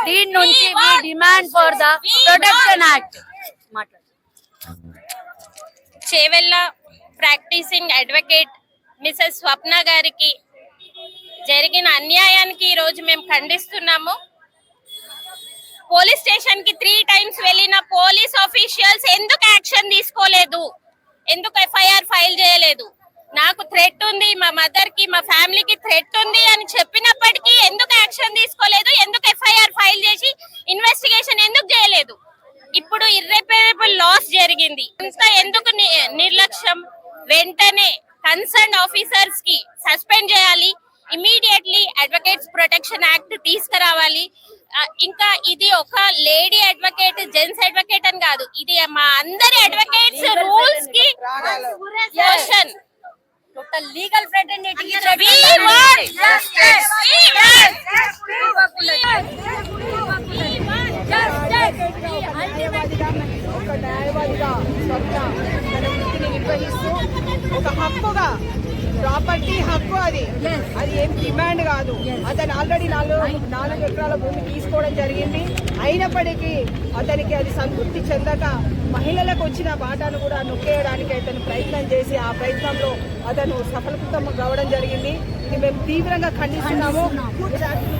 దీని నుంచి we demand for the protection act. Chevella practising advocate Mrs Swapna గారికి జరిగిన అన్యాయానికి ఈ రోజు మేము ఖండిస్తున్నాము. పోలీస్ స్టేషన్ కి 3 times వెళ్ళిన పోలీస్ ఆఫీషియల్స్ ఎందుకు యాక్షన్ తీసుకోలేదు, ఎందుకు ఎఫ్ఐఆర్ ఫైల్ చేయలేదు? నాకు థ్రెట్ ఉంది, మా మదర్ కి మా ఫ్యామిలీకి థ్రెట్ ఉంది అని చెప్పినప్పటికీ ఎందుకు యాక్షన్ తీసుకోలేదు? ఎందుకు ఎఫ్ఐఆర్ ఫైల్ చేసి ఇన్వెస్టిగేషన్ ఎందుకు చేయలేదు? ఇప్పుడు ఇర్రిపేరబుల్ లాస్ జరిగింది, ఇంకా ఎందుకు నిర్లక్ష్యం? వెంటనే కన్సర్న్ ఆఫీసర్స్ కి సస్పెండ్ చేయాలి, ఇమీడియట్లీ అడ్వకేట్స్ ప్రొటెక్షన్ యాక్ట్ తీసుకురావాలి. ఇంకా ఇది ఒక లేడీ అడ్వకేట్ జెంట్స్ అడ్వకేట్ అని కాదు, ఇది మా అందరి అడ్వకేట్స్ రూల్స్ కి question. Total legal fraternity. We want justice. We want ఒక న్యాయవాదిగా స్వప్న తన వృత్తిని నిర్వహిస్తూ ఒక హక్కుగా, ప్రాపర్టీ హక్కు అది ఏం డిమాండ్ కాదు. అతను ఆల్రెడీ 4 ఎకరాల భూమి తీసుకోవడం జరిగింది. అయినప్పటికీ అతనికి అది సంతృప్తి చెందక మహిళలకు వచ్చిన బాటను కూడా నొక్కేయడానికి అతను ప్రయత్నం చేసి ఆ ప్రయత్నంలో అతను సఫలీకృతం కావడం జరిగింది. ఇది మేము తీవ్రంగా ఖండిస్తున్నాము.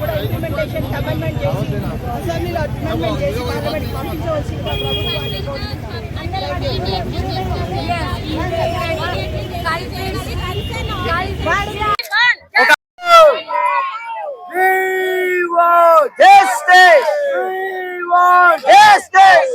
కూడా ఇంప్లిమెంటేషన్ అమెండ్మెంట్ చేసి అసెంబ్లీలో అమెండ్మెంట్ చేసి పార్లమెంట్ పంపించవలసిందిగా ప్రభుత్వాన్ని justice. We want justice.